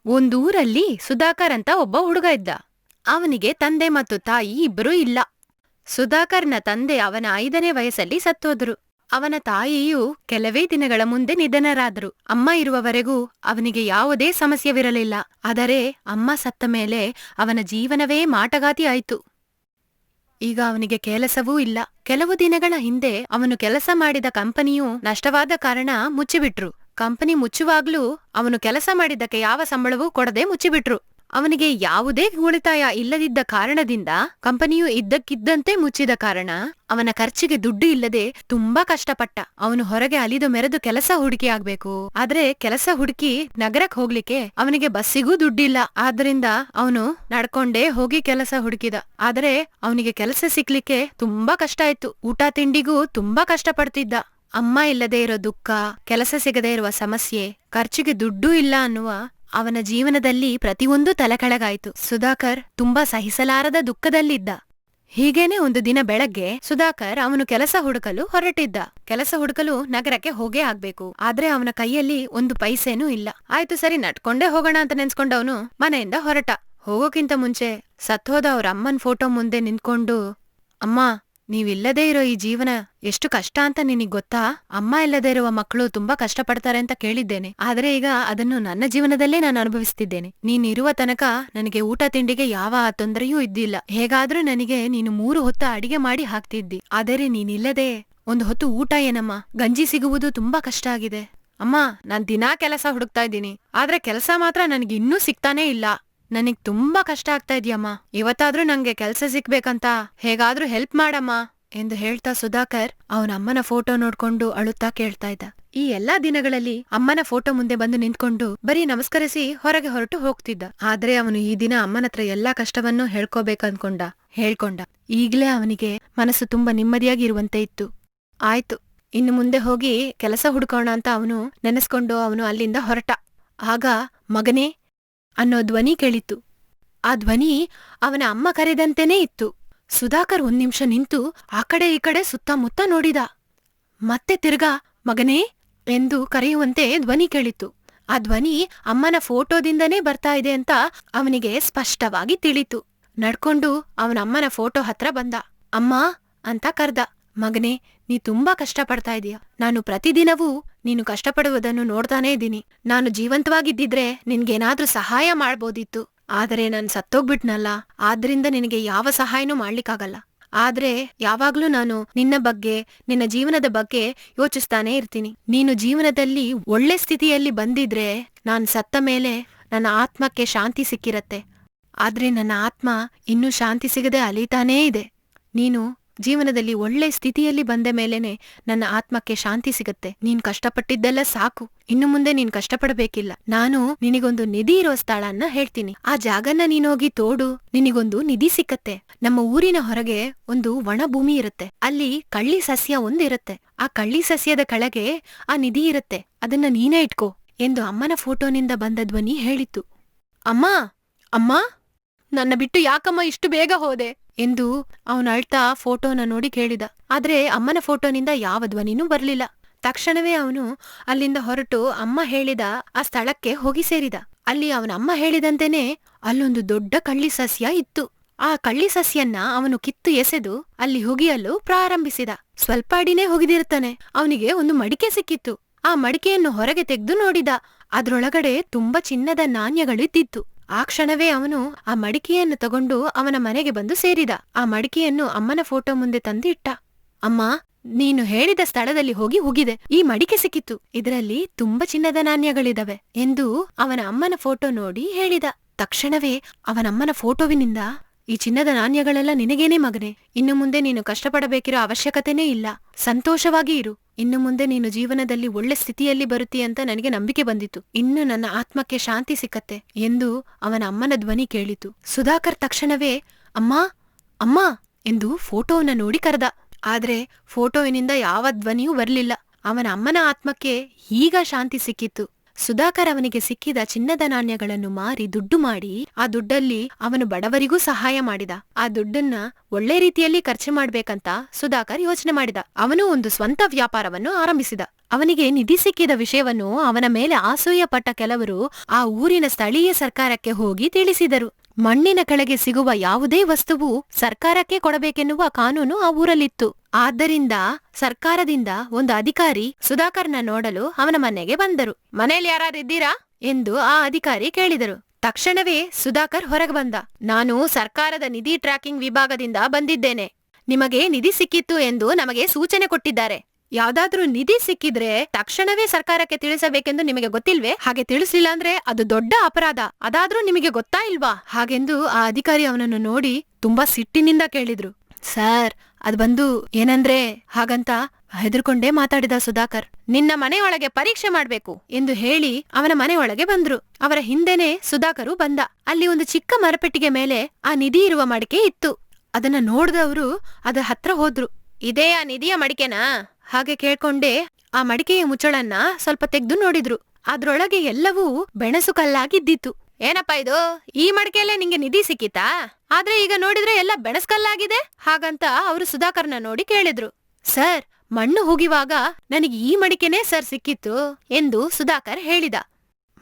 ಒಂದೂರಲ್ಲಿ ಸುಧಾಕರ್ ಅಂತ ಒಬ್ಬ ಹುಡುಗ ಇದ್ದ. ಅವನಿಗೆ ತಂದೆ ಮತ್ತು ತಾಯಿ ಇಬ್ಬರೂ ಇಲ್ಲ. ಸುಧಾಕರ್ನ ತಂದೆ ಅವನ 5ನೇ ವಯಸ್ಸಲ್ಲಿ ಸತ್ತೋದ್ರು. ಅವನ ತಾಯಿಯು ಕೆಲವೇ ದಿನಗಳ ಮುಂದೆ ನಿಧನರಾದ್ರು. ಅಮ್ಮ ಇರುವವರೆಗೂ ಅವನಿಗೆ ಯಾವುದೇ ಸಮಸ್ಯೆವಿರಲಿಲ್ಲ. ಆದರೆ ಅಮ್ಮ ಸತ್ತ ಮೇಲೆ ಅವನ ಜೀವನವೇ ಮಾಟಗಾತಿ ಆಯ್ತು. ಈಗ ಅವನಿಗೆ ಕೆಲಸವೂ ಇಲ್ಲ. ಕೆಲವು ದಿನಗಳ ಹಿಂದೆ ಅವನು ಕೆಲಸ ಮಾಡಿದ ಕಂಪನಿಯು ನಷ್ಟವಾದ ಕಾರಣ ಮುಚ್ಚಿಬಿಟ್ರು. ಕಂಪನಿ ಮುಚ್ಚುವಾಗ್ಲೂ ಅವನು ಕೆಲಸ ಮಾಡಿದ್ದಕ್ಕೆ ಯಾವ ಸಂಬಳವೂ ಕೊಡದೆ ಮುಚ್ಚಿಬಿಟ್ರು. ಅವನಿಗೆ ಯಾವುದೇ ಉಳಿತಾಯ ಇಲ್ಲದಿದ್ದ ಕಾರಣದಿಂದ ಕಂಪನಿಯು ಇದ್ದಕ್ಕಿದ್ದಂತೆ ಮುಚ್ಚಿದ ಕಾರಣ ಅವನ ಖರ್ಚಿಗೆ ದುಡ್ಡು ಇಲ್ಲದೆ ತುಂಬಾ ಕಷ್ಟಪಟ್ಟ. ಅವನು ಹೊರಗೆ ಅಲಿದು ಮೆರೆದು ಕೆಲಸ ಹುಡುಕಿ ಆಗ್ಬೇಕು. ಆದ್ರೆ ಕೆಲಸ ಹುಡುಕಿ ನಗರಕ್ಕೆ ಹೋಗ್ಲಿಕ್ಕೆ ಅವನಿಗೆ ಬಸ್ಸಿಗೂ ದುಡ್ಡಿಲ್ಲ. ಆದ್ರಿಂದ ಅವನು ನಡ್ಕೊಂಡೇ ಹೋಗಿ ಕೆಲಸ ಹುಡುಕಿದ. ಆದ್ರೆ ಅವನಿಗೆ ಕೆಲಸ ಸಿಕ್ಲಿಕ್ಕೆ ತುಂಬಾ ಕಷ್ಟ ಆಯ್ತು. ಊಟ ತಿಂಡಿಗೂ ತುಂಬಾ ಕಷ್ಟಪಡ್ತಿದ್ದ. ಅಮ್ಮ ಇಲ್ಲದೆ ಇರೋ ದುಃಖ, ಕೆಲಸ ಸಿಗದೇ ಇರುವ ಸಮಸ್ಯೆ, ಖರ್ಚಿಗೆ ದುಡ್ಡೂ ಇಲ್ಲ ಅನ್ನುವ ಅವನ ಜೀವನದಲ್ಲಿ ಪ್ರತಿಯೊಂದು ತಲೆಕೆಳಗಾಯ್ತು. ಸುಧಾಕರ್ ತುಂಬಾ ಸಹಿಸಲಾರದ ದುಃಖದಲ್ಲಿದ್ದ. ಹೀಗೇನೆ ಒಂದು ದಿನ ಬೆಳಗ್ಗೆ ಸುಧಾಕರ್ ಅವನು ಕೆಲಸ ಹುಡುಕಲು ಹೊರಟಿದ್ದ. ಕೆಲಸ ಹುಡುಕಲು ನಗರಕ್ಕೆ ಹೋಗೇ ಆಗ್ಬೇಕು. ಆದ್ರೆ ಅವನ ಕೈಯಲ್ಲಿ ಒಂದು ಪೈಸೇನೂ ಇಲ್ಲ. ಆಯ್ತು ಸರಿ, ನಡ್ಕೊಂಡೇ ಹೋಗೋಣ ಅಂತ ನೆನ್ಸ್ಕೊಂಡವನು ಮನೆಯಿಂದ ಹೊರಟ. ಹೋಗೋಕ್ಕಿಂತ ಮುಂಚೆ ಸತ್ತೋದ ಅವ್ರ ಅಮ್ಮನ್ ಫೋಟೋ ಮುಂದೆ ನಿಂತ್ಕೊಂಡು, ಅಮ್ಮ, ನೀವಿಲ್ಲದೇ ಇರೋ ಈ ಜೀವನ ಎಷ್ಟು ಕಷ್ಟ ಅಂತ ನಿನಗ್ ಗೊತ್ತಾ? ಅಮ್ಮ ಇಲ್ಲದೇ ಇರುವ ಮಕ್ಕಳು ತುಂಬಾ ಕಷ್ಟಪಡ್ತಾರೆ ಅಂತ ಕೇಳಿದ್ದೇನೆ. ಆದ್ರೆ ಈಗ ಅದನ್ನು ನನ್ನ ಜೀವನದಲ್ಲೇ ನಾನು ಅನುಭವಿಸ್ತಿದ್ದೇನೆ. ನೀನಿರುವ ತನಕ ನನಗೆ ಊಟ ತಿಂಡಿಗೆ ಯಾವ ತೊಂದರೆಯೂ ಇದ್ದಿಲ್ಲ. ಹೇಗಾದ್ರೂ ನನಗೆ ನೀನು 3 ಹೊತ್ತು ಅಡಿಗೆ ಮಾಡಿ ಹಾಕ್ತಿದ್ದಿ. ಆದರೆ ನೀನಿಲ್ಲದೆ ಒಂದು ಹೊತ್ತು ಊಟ ಏನಮ್ಮ, ಗಂಜಿ ಸಿಗುವುದು ತುಂಬಾ ಕಷ್ಟ ಆಗಿದೆ. ಅಮ್ಮ, ನಾನ್ ದಿನಾ ಕೆಲಸ ಹುಡುಕ್ತಾ ಇದ್ದೀನಿ. ಆದ್ರೆ ಕೆಲಸ ಮಾತ್ರ ನನಗಿನ್ನೂ ಸಿಗ್ತಾನೇ ಇಲ್ಲ. ನನಗ್ ತುಂಬಾ ಕಷ್ಟ ಆಗ್ತಾ ಇದ್ಯಮ್ಮ. ಇವತ್ತಾದ್ರೂ ನಂಗೆ ಕೆಲ್ಸ ಸಿಕ್ಬೇಕಂತ ಹೇಗಾದ್ರೂ ಹೆಲ್ಪ್ ಮಾಡಮ್ಮ ಎಂದು ಹೇಳ್ತಾ ಸುಧಾಕರ್ ಅವನ ಅಮ್ಮನ ಫೋಟೋ ನೋಡ್ಕೊಂಡು ಅಳುತ್ತಾ ಕೇಳ್ತಾ ಇದ್ದ. ಈ ಎಲ್ಲಾ ದಿನಗಳಲ್ಲಿ ಅಮ್ಮನ ಫೋಟೋ ಮುಂದೆ ಬಂದು ನಿಂತ್ಕೊಂಡು ಬರೀ ನಮಸ್ಕರಿಸಿ ಹೊರಗೆ ಹೊರಟು ಹೋಗ್ತಿದ್ದ. ಆದ್ರೆ ಅವನು ಈ ದಿನ ಅಮ್ಮನತ್ರ ಎಲ್ಲಾ ಕಷ್ಟವನ್ನು ಹೇಳ್ಕೊಂಡ. ಈಗ್ಲೇ ಅವನಿಗೆ ಮನಸ್ಸು ತುಂಬಾ ನೆಮ್ಮದಿಯಾಗಿ ಇರುವಂತೆ ಇತ್ತು. ಆಯ್ತು, ಇನ್ನು ಮುಂದೆ ಹೋಗಿ ಕೆಲಸ ಹುಡ್ಕೋಣ ಅಂತ ಅವನು ನೆನೆಸ್ಕೊಂಡು ಅವನು ಅಲ್ಲಿಂದ ಹೊರಟ. ಆಗ ಮಗನೇ ಅನ್ನೋ ಧ್ವನಿ ಕೇಳಿತು. ಆ ಧ್ವನಿ ಅವನ ಅಮ್ಮ ಕರೆದಂತೆನೇ ಇತ್ತು. ಸುಧಾಕರ್ 1 ನಿಮಿಷ ನಿಂತು ಆ ಕಡೆ ಈ ಕಡೆ ಸುತ್ತಮುತ್ತ ನೋಡಿದ. ಮತ್ತೆ ತಿರ್ಗಾ ಮಗನೇ ಎಂದು ಕರೆಯುವಂತೆ ಧ್ವನಿ ಕೇಳಿತು. ಆ ಧ್ವನಿ ಅಮ್ಮನ ಫೋಟೋದಿಂದನೇ ಬರ್ತಾ ಇದೆ ಅಂತ ಅವನಿಗೆ ಸ್ಪಷ್ಟವಾಗಿ ತಿಳಿತು. ನಡ್ಕೊಂಡು ಅವನ ಅಮ್ಮನ ಫೋಟೋ ಹತ್ರ ಬಂದ. ಅಮ್ಮ ಅಂತ ಕರ್ದ. ಮಗನೇ, ನೀ ತುಂಬಾ ಕಷ್ಟಪಡ್ತಾ ಇದೀಯ. ನಾನು ಪ್ರತಿದಿನವೂ ನೀನು ಕಷ್ಟಪಡುವುದನ್ನು ನೋಡ್ತಾನೇ ಇದ್ದೀನಿ. ನಾನು ಜೀವಂತವಾಗಿದ್ದಿದ್ರೆ ನಿನ್ಗೇನಾದ್ರೂ ಸಹಾಯ ಮಾಡ್ಬೋದಿತ್ತು. ಆದರೆ ನಾನ್ ಸತ್ತೋಗ್ಬಿಟ್ನಲ್ಲ, ಆದ್ರಿಂದ ನಿನಗೆ ಯಾವ ಸಹಾಯನೂ ಮಾಡ್ಲಿಕ್ಕಾಗಲ್ಲ. ಆದ್ರೆ ಯಾವಾಗ್ಲೂ ನಾನು ನಿನ್ನ ಬಗ್ಗೆ, ನಿನ್ನ ಜೀವನದ ಬಗ್ಗೆ ಯೋಚಿಸ್ತಾನೇ ಇರ್ತೀನಿ. ನೀನು ಜೀವನದಲ್ಲಿ ಒಳ್ಳೆ ಸ್ಥಿತಿಯಲ್ಲಿ ಬಂದಿದ್ರೆ ನಾನ್ ಸತ್ತ ಮೇಲೆ ನನ್ನ ಆತ್ಮಕ್ಕೆ ಶಾಂತಿ ಸಿಕ್ಕಿರತ್ತೆ. ಆದ್ರೆ ನನ್ನ ಆತ್ಮ ಇನ್ನೂ ಶಾಂತಿ ಸಿಗದೆ ಅಲೀತಾನೇ ಇದೆ. ನೀನು ಜೀವನದಲ್ಲಿ ಒಳ್ಳೆ ಸ್ಥಿತಿಯಲ್ಲಿ ಬಂದ ಮೇಲೇನೆ ನನ್ನ ಆತ್ಮಕ್ಕೆ ಶಾಂತಿ ಸಿಗತ್ತೆ. ನೀನ್ ಕಷ್ಟಪಟ್ಟಿದ್ದೆಲ್ಲ ಸಾಕು. ಇನ್ನು ಮುಂದೆ ನೀನ್ ಕಷ್ಟಪಡಬೇಕಿಲ್ಲ. ನಾನು ನಿನಗೊಂದು ನಿಧಿ ಇರೋ ಸ್ಥಳನ್ನ ಹೇಳ್ತೀನಿ. ಆ ಜಾಗನ್ನ ನೀನೋಗಿ ತೋಡು, ನಿನಗೊಂದು ನಿಧಿ ಸಿಕ್ಕತ್ತೆ. ನಮ್ಮ ಊರಿನ ಹೊರಗೆ ಒಂದು ಒಣ ಭೂಮಿ ಇರುತ್ತೆ. ಅಲ್ಲಿ ಕಳ್ಳಿ ಸಸ್ಯ ಒಂದಿರುತ್ತೆ. ಆ ಕಳ್ಳಿ ಸಸ್ಯದ ಕೆಳಗೆ ಆ ನಿಧಿ ಇರುತ್ತೆ. ಅದನ್ನ ನೀನೇ ಇಟ್ಕೋ ಎಂದು ಅಮ್ಮನ ಫೋಟೋನಿಂದ ಬಂದ ಧ್ವನಿ ಹೇಳಿತು. ಅಮ್ಮ, ಅಮ್ಮ, ನನ್ನ ಬಿಟ್ಟು ಯಾಕಮ್ಮ ಇಷ್ಟು ಬೇಗ ಹೋದೆ ಎಂದು ಅವನು ಅಳ್ತಾ ಫೋಟೋನ ನೋಡಿ ಕೇಳಿದ. ಆದ್ರೆ ಅಮ್ಮನ ಫೋಟೋನಿಂದ ಯಾವ ಧ್ವನಿನೂ ಬರ್ಲಿಲ್ಲ. ತಕ್ಷಣವೇ ಅವನು ಅಲ್ಲಿಂದ ಹೊರಟು ಅಮ್ಮ ಹೇಳಿದ ಆ ಸ್ಥಳಕ್ಕೆ ಹೋಗಿ ಸೇರಿದ. ಅಲ್ಲಿ ಅವನ ಅಮ್ಮ ಹೇಳಿದಂತೆನೆ ಅಲ್ಲೊಂದು ದೊಡ್ಡ ಕಳ್ಳಿ ಸಸ್ಯ ಇತ್ತು. ಆ ಕಳ್ಳಿ ಸಸ್ಯನ್ನ ಅವನು ಕಿತ್ತು ಎಸೆದು ಅಲ್ಲಿ ಹುಗಿಯಲು ಪ್ರಾರಂಭಿಸಿದ. ಸ್ವಲ್ಪ ಅಡಿನೇ ಹುಗಿದಿರ್ತಾನೆ. ಅವನಿಗೆ ಒಂದು ಮಡಿಕೆ ಸಿಕ್ಕಿತ್ತು. ಆ ಮಡಿಕೆಯನ್ನು ಹೊರಗೆ ತೆಗೆದು ನೋಡಿದ. ಅದ್ರೊಳಗಡೆ ತುಂಬಾ ಚಿನ್ನದ ನಾಣ್ಯಗಳಿದ್ದಿತ್ತು. ಆ ಕ್ಷಣವೇ ಅವನು ಆ ಮಡಿಕೆಯನ್ನು ತಗೊಂಡು ಅವನ ಮನೆಗೆ ಬಂದು ಸೇರಿದ. ಆ ಮಡಿಕೆಯನ್ನು ಅಮ್ಮನ ಫೋಟೋ ಮುಂದೆ ತಂದು ಇಟ್ಟ. ಅಮ್ಮ, ನೀನು ಹೇಳಿದ ಸ್ಥಳದಲ್ಲಿ ಹೋಗಿ ಹುಗಿದೆ. ಈ ಮಡಿಕೆ ಸಿಕ್ಕಿತ್ತು. ಇದರಲ್ಲಿ ತುಂಬಾ ಚಿನ್ನದ ನಾಣ್ಯಗಳಿದಾವೆ ಎಂದು ಅವನ ಅಮ್ಮನ ಫೋಟೋ ನೋಡಿ ಹೇಳಿದ. ತಕ್ಷಣವೇ ಅವನಮ್ಮನ ಫೋಟೋವಿನಿಂದ, ಈ ಚಿನ್ನದ ನಾಣ್ಯಗಳೆಲ್ಲ ನಿನಗೇನೆ ಮಗನೆ. ಇನ್ನು ಮುಂದೆ ನೀನು ಕಷ್ಟಪಡಬೇಕಿರೋ ಅವಶ್ಯಕತೆನೇ ಇಲ್ಲ. ಸಂತೋಷವಾಗಿ ಇರು. ಇನ್ನು ಮುಂದೆ ನೀನು ಜೀವನದಲ್ಲಿ ಒಳ್ಳೆ ಸ್ಥಿತಿಯಲ್ಲಿ ಬರುತ್ತೀಯಂತ ನನಗೆ ನಂಬಿಕೆ ಬಂದಿತ್ತು. ಇನ್ನು ನನ್ನ ಆತ್ಮಕ್ಕೆ ಶಾಂತಿ ಸಿಕ್ಕತ್ತೆ ಎಂದು ಅವನ ಅಮ್ಮನ ಧ್ವನಿ ಕೇಳಿತು. ಸುಧಾಕರ್ ತಕ್ಷಣವೇ ಅಮ್ಮ, ಅಮ್ಮ ಎಂದು ಫೋಟೋವನ್ನ ನೋಡಿ ಕರೆದ. ಆದ್ರೆ ಫೋಟೋವಿನಿಂದ ಯಾವ ಧ್ವನಿಯೂ ಬರ್ಲಿಲ್ಲ. ಅವನ ಅಮ್ಮನ ಆತ್ಮಕ್ಕೆ ಈಗ ಶಾಂತಿ ಸಿಕ್ಕಿತ್ತು. ಸುಧಾಕರ್ ಅವನಿಗೆ ಸಿಕ್ಕಿದ ಚಿನ್ನದ ನಾಣ್ಯಗಳನ್ನು ಮಾರಿ ದುಡ್ಡು ಮಾಡಿ ಆ ದುಡ್ಡಲ್ಲಿ ಅವನು ಬಡವರಿಗೂ ಸಹಾಯ ಮಾಡಿದ. ಆ ದುಡ್ಡನ್ನ ಒಳ್ಳೆ ರೀತಿಯಲ್ಲಿ ಖರ್ಚು ಮಾಡ್ಬೇಕಂತ ಸುಧಾಕರ್ ಯೋಚನೆ ಮಾಡಿದ. ಅವನು ಒಂದು ಸ್ವಂತ ವ್ಯಾಪಾರವನ್ನು ಆರಂಭಿಸಿದ. ಅವನಿಗೆ ನಿಧಿ ಸಿಕ್ಕಿದ ವಿಷಯವನ್ನು ಅವನ ಮೇಲೆ ಅಸೂಯೆ ಪಟ್ಟ ಕೆಲವರು ಆ ಊರಿನ ಸ್ಥಳೀಯ ಸರ್ಕಾರಕ್ಕೆ ಹೋಗಿ ತಿಳಿಸಿದರು. ಮಣ್ಣಿನ ಕೆಳಗೆ ಸಿಗುವ ಯಾವುದೇ ವಸ್ತುವು ಸರ್ಕಾರಕ್ಕೆ ಕೊಡಬೇಕೆನ್ನುವ ಕಾನೂನು ಆ ಊರಲ್ಲಿತ್ತು. ಆದ್ದರಿಂದ ಸರ್ಕಾರದಿಂದ ಒಂದು ಅಧಿಕಾರಿ ಸುಧಾಕರ್ನ ನೋಡಲು ಅವನ ಮನೆಗೆ ಬಂದರು. ಮನೇಲಿ ಯಾರಾರಿದ್ದೀರಾ ಎಂದು ಆ ಅಧಿಕಾರಿ ಕೇಳಿದರು. ತಕ್ಷಣವೇ ಸುಧಾಕರ್ ಹೊರಗೆ ಬಂದ. ನಾನು ಸರ್ಕಾರದ ನಿಧಿ ಟ್ರ್ಯಾಕಿಂಗ್ ವಿಭಾಗದಿಂದ ಬಂದಿದ್ದೇನೆ. ನಿಮಗೆ ನಿಧಿ ಸಿಕ್ಕಿತ್ತು ಎಂದು ನಮಗೆ ಸೂಚನೆ ಕೊಟ್ಟಿದ್ದಾರೆ. ಯಾವ್ದಾದ್ರೂ ನಿಧಿ ಸಿಕ್ಕಿದ್ರೆ ತಕ್ಷಣವೇ ಸರ್ಕಾರಕ್ಕೆ ತಿಳಿಸಬೇಕೆಂದು ನಿಮಗೆ ಗೊತ್ತಿಲ್ವೇ? ಹಾಗೆ ತಿಳಿಸಿಲ್ಲ ಅಂದ್ರೆ ಅದು ದೊಡ್ಡ ಅಪರಾಧ. ಅದಾದ್ರೂ ನಿಮಗೆ ಗೊತ್ತಾ ಇಲ್ವಾ? ಹಾಗೆಂದು ಆ ಅಧಿಕಾರಿ ಅವನನ್ನು ನೋಡಿ ತುಂಬಾ ಸಿಟ್ಟಿನಿಂದ ಕೇಳಿದ್ರು. ಸರ್, ಅದ್ ಬಂದು ಏನಂದ್ರೆ ಹಾಗಂತ ಹೆದರ್ಕೊಂಡೇ ಮಾತಾಡಿದ ಸುಧಾಕರ್. ನಿನ್ನ ಮನೆಯೊಳಗೆ ಪರೀಕ್ಷೆ ಮಾಡ್ಬೇಕು ಎಂದು ಹೇಳಿ ಅವನ ಮನೆಯೊಳಗೆ ಬಂದ್ರು. ಅವರ ಹಿಂದೆನೆ ಸುಧಾಕರು ಬಂದ. ಅಲ್ಲಿ ಒಂದು ಚಿಕ್ಕ ಮರಪೆಟ್ಟಿಗೆ ಮೇಲೆ ಆ ನಿಧಿ ಇರುವ ಮಡಿಕೆ ಇತ್ತು. ಅದನ್ನ ನೋಡ್ದವ್ರು ಅದರ ಹತ್ರ ಹೋದ್ರು. ಇದೇ ಆ ನಿಧಿಯ ಮಡಿಕೆನಾ? ಹಾಗೆ ಕೇಳ್ಕೊಂಡೆ ಆ ಮಡಿಕೆಯ ಮುಚ್ಚಳನ್ನ ಸ್ವಲ್ಪ ತೆಗ್ದು ನೋಡಿದ್ರು. ಅದ್ರೊಳಗೆ ಎಲ್ಲವೂ ಬೆಣಸು ಕಲ್ಲಾಗಿದ್ದಿತ್ತು. ಏನಪ್ಪಾ ಇದು? ಈ ಮಡಿಕೆಯಲ್ಲೇ ನಿಂಗೆ ನಿಧಿ ಸಿಕ್ಕಿತಾ? ಆದ್ರೆ ಈಗ ನೋಡಿದ್ರೆ ಎಲ್ಲ ಬೆಣಸ್ಕಲ್ಲಾಗಿದೆ ಹಾಗಂತ ಅವರು ಸುಧಾಕರ್ನ ನೋಡಿ ಕೇಳಿದ್ರು. ಸರ್, ಮಣ್ಣು ಹುಗಿವಾಗ ನನಗೆ ಈ ಮಡಿಕೆನೇ ಸರ್ ಸಿಕ್ಕಿತ್ತು ಎಂದು ಸುಧಾಕರ್ ಹೇಳಿದ.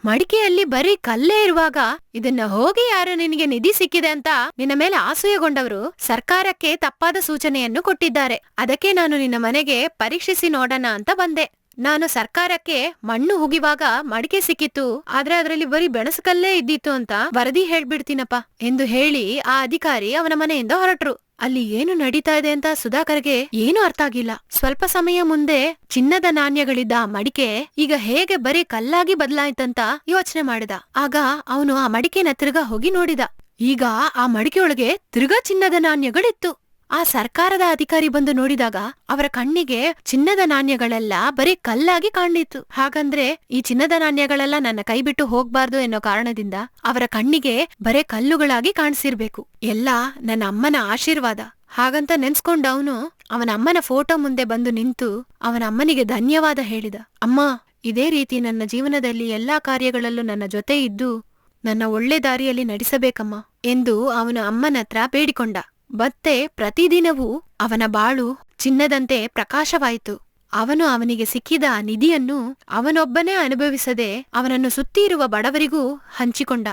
ಮಡಿಕೆಯಲ್ಲಿ ಬರೀ ಕಲ್ಲೇ ಇರುವಾಗ ಇದನ್ನ ಹೋಗಿ ಯಾರು ನಿನಗೆ ನಿಧಿ ಸಿಕ್ಕಿದೆ ಅಂತ ನಿನ್ನ ಮೇಲೆ ಅಸೂಯೆಗೊಂಡವರು ಸರ್ಕಾರಕ್ಕೆ ತಪ್ಪಾದ ಸೂಚನೆಯನ್ನು ಕೊಟ್ಟಿದ್ದಾರೆ. ಅದಕ್ಕೆ ನಾನು ನಿನ್ನ ಮನೆಗೆ ಪರೀಕ್ಷಿಸಿ ನೋಡೋಣ ಅಂತ ಬಂದೆ. ನಾನು ಸರ್ಕಾರಕ್ಕೆ ಮಣ್ಣು ಹುಗಿವಾಗ ಮಡಿಕೆ ಸಿಕ್ಕಿತ್ತು, ಆದ್ರೆ ಅದರಲ್ಲಿ ಬರೀ ಬೆಣಸುಕಲ್ಲೇ ಇದ್ದಿತ್ತು ಅಂತ ವರದಿ ಹೇಳ್ಬಿಡ್ತೀನಪ್ಪ ಎಂದು ಹೇಳಿ ಆ ಅಧಿಕಾರಿ ಅವನ ಮನೆಯಿಂದ ಹೊರಟ್ರು. ಅಲ್ಲಿ ಏನು ನಡೀತಾ ಇದೆ ಅಂತ ಸುಧಾಕರ್ಗೆ ಏನು ಅರ್ಥ ಆಗಿಲ್ಲ. ಸ್ವಲ್ಪ ಸಮಯ ಮುಂದೆ ಚಿನ್ನದ ನಾಣ್ಯಗಳಿದ್ದ ಆ ಮಡಿಕೆ ಈಗ ಹೇಗೆ ಬರೀ ಕಲ್ಲಾಗಿ ಬದಲಾಯ್ತಂತ ಯೋಚನೆ ಮಾಡಿದ. ಆಗ ಅವನು ಆ ಮಡಿಕೆನ ತಿರ್ಗಾ ಹೋಗಿ ನೋಡಿದ. ಈಗ ಆ ಮಡಿಕೆಯೊಳಗೆ ತಿರ್ಗಾ ಚಿನ್ನದ ನಾಣ್ಯಗಳಿತ್ತು. ಆ ಸರ್ಕಾರದ ಅಧಿಕಾರಿ ಬಂದು ನೋಡಿದಾಗ ಅವರ ಕಣ್ಣಿಗೆ ಚಿನ್ನದ ನಾಣ್ಯಗಳೆಲ್ಲ ಬರೀ ಕಲ್ಲಾಗಿ ಕಾಣ್ಲಿತ್ತು. ಹಾಗಂದ್ರೆ ಈ ಚಿನ್ನದ ನಾಣ್ಯಗಳೆಲ್ಲ ನನ್ನ ಕೈ ಬಿಟ್ಟು ಹೋಗ್ಬಾರ್ದು ಎನ್ನೋ ಕಾರಣದಿಂದ ಅವರ ಕಣ್ಣಿಗೆ ಬರೇ ಕಲ್ಲುಗಳಾಗಿ ಕಾಣಿಸಿರ್ಬೇಕು. ಎಲ್ಲ ನನ್ನ ಅಮ್ಮನ ಆಶೀರ್ವಾದ ಹಾಗಂತ ನೆನ್ಸ್ಕೊಂಡ ಅವನು ಅವನ ಅಮ್ಮನ ಫೋಟೋ ಮುಂದೆ ಬಂದು ನಿಂತು ಅವನ ಅಮ್ಮನಿಗೆ ಧನ್ಯವಾದ ಹೇಳಿದ. ಅಮ್ಮ, ಇದೇ ರೀತಿ ನನ್ನ ಜೀವನದಲ್ಲಿ ಎಲ್ಲಾ ಕಾರ್ಯಗಳಲ್ಲೂ ನನ್ನ ಜೊತೆ ಇದ್ದು ನನ್ನ ಒಳ್ಳೆ ದಾರಿಯಲ್ಲಿ ನಡೆಸಬೇಕಮ್ಮ ಎಂದು ಅವನ ಅಮ್ಮನತ್ರ ಬೇಡಿಕೊಂಡ. ಮತ್ತೆ ಪ್ರತಿದಿನವೂ ಅವನ ಬಾಳು ಚಿನ್ನದಂತೆ ಪ್ರಕಾಶವಾಯಿತು. ಅವನು ಅವನಿಗೆ ಸಿಕ್ಕಿದ ನಿಧಿಯನ್ನು ಅವನೊಬ್ಬನೇ ಅನುಭವಿಸದೆ ಅವನನ್ನು ಸುತ್ತಿರುವ ಬಡವರಿಗೂ ಹಂಚಿಕೊಂಡ.